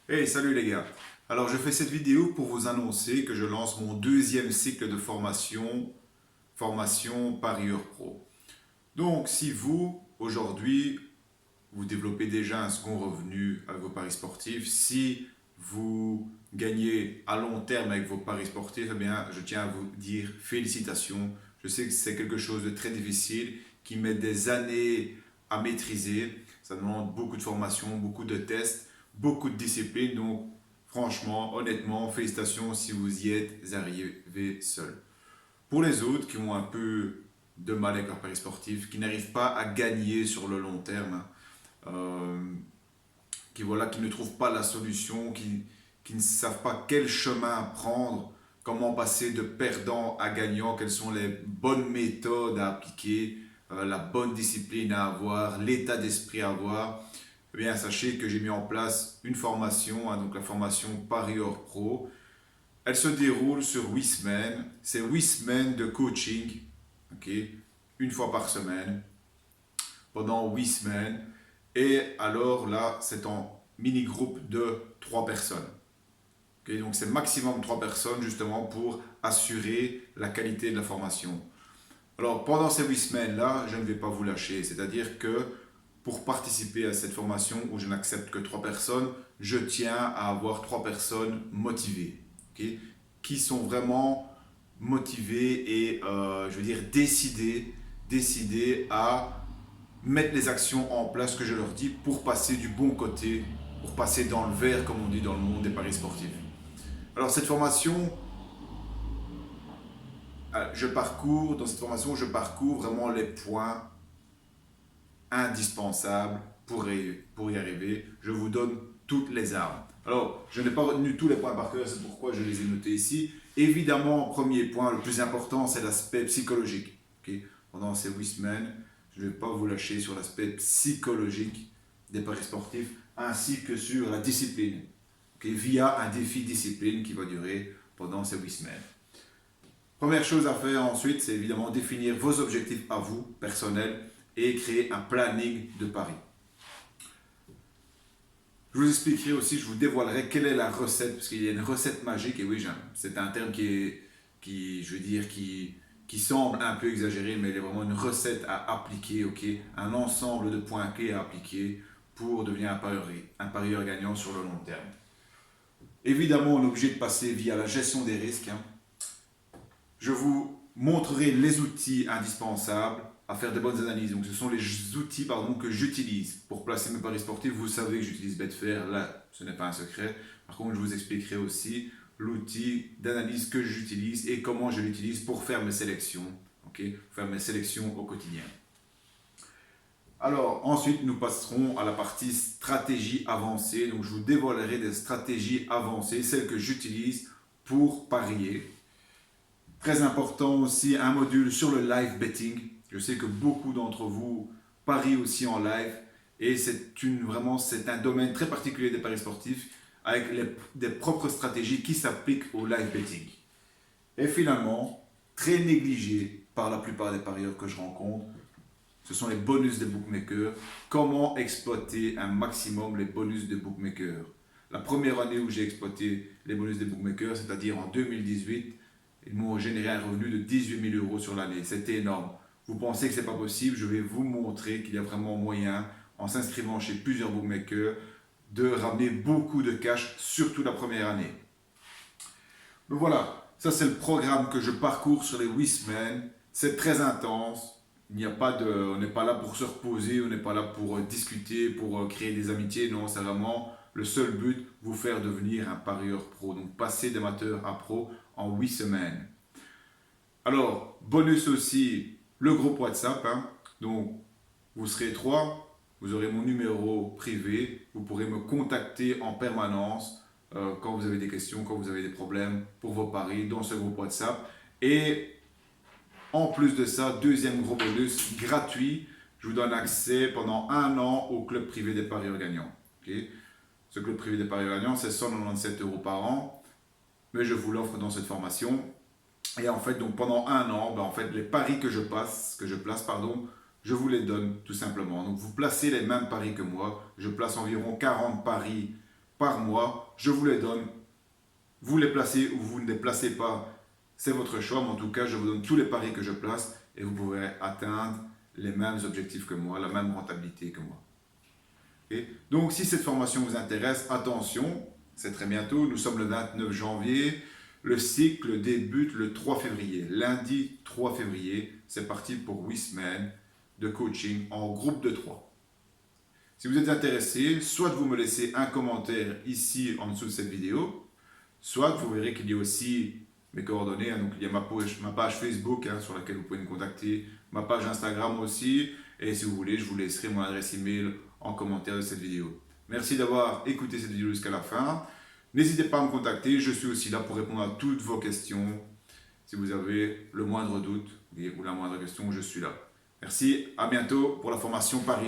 Hey, salut les gars. Alors, je fais cette vidéo pour vous annoncer que je lance mon deuxième cycle de formation parieur pro. Donc, si vous, aujourd'hui, vous développez déjà un second revenu avec vos paris sportifs, si vous gagnez à long terme avec vos paris sportifs, eh bien, je tiens à vous dire félicitations. Je sais que c'est quelque chose de très difficile, qui met des années à maîtriser. Ça demande beaucoup de formation, beaucoup de tests, beaucoup de discipline. Donc, franchement, honnêtement, félicitations si vous y êtes arrivé seul. Pour les autres qui ont un peu de mal avec leur paris sportif, qui n'arrivent pas à gagner sur le long terme, hein, euh, qui ne trouvent pas la solution, qui ne savent pas quel chemin prendre, comment passer de perdant à gagnant, quelles sont les bonnes méthodes à appliquer, la bonne discipline à avoir, l'état d'esprit à avoir. Eh bien, sachez que j'ai mis en place une formation, hein, donc la formation Parieur Pro. Elle se déroule sur 8 semaines. C'est 8 semaines de coaching, ok, une fois par semaine, pendant 8 semaines. Et alors là, c'est en mini-groupe de 3 personnes. Okay, donc c'est maximum 3 personnes justement pour assurer la qualité de la formation. Alors pendant ces 8 semaines-là, je ne vais pas vous lâcher. C'est-à-dire que pour participer à cette formation où je n'accepte que 3 personnes, je tiens à avoir 3 personnes motivées. Okay, qui sont vraiment motivées et je veux dire décidées à mettre les actions en place que je leur dis pour passer du bon côté, pour passer dans le vert, comme on dit dans le monde des paris sportifs. Alors cette formation, dans cette formation, je parcours vraiment les points indispensables pour y arriver. Je vous donne toutes les armes. Alors, je n'ai pas retenu tous les points par cœur, c'est pourquoi je les ai notés ici. Évidemment, premier point, le plus important, c'est l'aspect psychologique. Okay, pendant ces 8 semaines, je ne vais pas vous lâcher sur l'aspect psychologique des paris sportifs, ainsi que sur la discipline, okay, via un défi discipline qui va durer pendant ces 8 semaines. Première chose à faire ensuite, c'est évidemment définir vos objectifs à vous, personnels, et créer un planning de paris. Je vous expliquerai aussi, je vous dévoilerai quelle est la recette, parce qu'il y a une recette magique, et oui, c'est un terme je veux dire, qui semble un peu exagéré, mais il est vraiment une recette à appliquer, ok, un ensemble de points clés à appliquer pour devenir un parieur gagnant sur le long terme. Évidemment, on est obligé de passer via la gestion des risques, hein. Je vous montrerai les outils indispensables à faire de bonnes analyses. Donc, ce sont les outils que j'utilise pour placer mes paris sportifs. Vous savez que j'utilise Betfair, là, ce n'est pas un secret. Par contre, je vous expliquerai aussi l'outil d'analyse que j'utilise et comment je l'utilise pour faire mes sélections, okay, faire mes sélections au quotidien. Alors, ensuite, nous passerons à la partie stratégie avancée. Donc, je vous dévoilerai des stratégies avancées, celles que j'utilise pour parier. Très important aussi, un module sur le live betting. Je sais que beaucoup d'entre vous parient aussi en live et c'est un domaine très particulier des paris sportifs avec des propres stratégies qui s'appliquent au live betting. Et finalement, très négligé par la plupart des parieurs que je rencontre, ce sont les bonus des bookmakers. Comment exploiter un maximum les bonus des bookmakers? La première année où j'ai exploité les bonus des bookmakers, c'est-à-dire en 2018, ils m'ont généré un revenu de 18 000 euros sur l'année. C'était énorme. Vous pensez que ce n'est pas possible? Je vais vous montrer qu'il y a vraiment moyen, en s'inscrivant chez plusieurs bookmakers, de ramener beaucoup de cash, surtout la première année. Donc voilà, ça c'est le programme que je parcours sur les 8 semaines. C'est très intense. On n'est pas là pour se reposer, on n'est pas là pour discuter, pour créer des amitiés. Non, c'est vraiment le seul but, vous faire devenir un parieur pro. Donc passer d'amateur à pro en 8 semaines. Alors, bonus aussi, le groupe WhatsApp, hein. Donc, vous serez 3, vous aurez mon numéro privé, vous pourrez me contacter en permanence quand vous avez des questions, quand vous avez des problèmes pour vos paris dans ce groupe WhatsApp. Et en plus de ça, deuxième gros bonus gratuit, je vous donne accès pendant 1 an au club privé des parieurs gagnants. Okay, ce club privé des parieurs gagnants, c'est 197 euros par an, mais je vous l'offre dans cette formation. Et en fait, donc pendant 1 an, en fait, les paris que je place, je vous les donne tout simplement. Donc vous placez les mêmes paris que moi. Je place environ 40 paris par mois. Je vous les donne. Vous les placez ou vous ne les placez pas, c'est votre choix. Mais en tout cas, je vous donne tous les paris que je place et vous pourrez atteindre les mêmes objectifs que moi, la même rentabilité que moi. Okay? Donc, si cette formation vous intéresse, attention, c'est très bientôt. Nous sommes le 29 janvier. Le cycle débute le 3 février. Lundi 3 février, c'est parti pour 8 semaines de coaching en groupe de 3. Si vous êtes intéressé, soit vous me laissez un commentaire ici en dessous de cette vidéo, soit vous verrez qu'il y a aussi mes coordonnées. Donc il y a ma page Facebook sur laquelle vous pouvez me contacter, ma page Instagram aussi. Et si vous voulez, je vous laisserai mon adresse email en commentaire de cette vidéo. Merci d'avoir écouté cette vidéo jusqu'à la fin. N'hésitez pas à me contacter, je suis aussi là pour répondre à toutes vos questions. Si vous avez le moindre doute ou la moindre question, je suis là. Merci, à bientôt pour la formation Paris.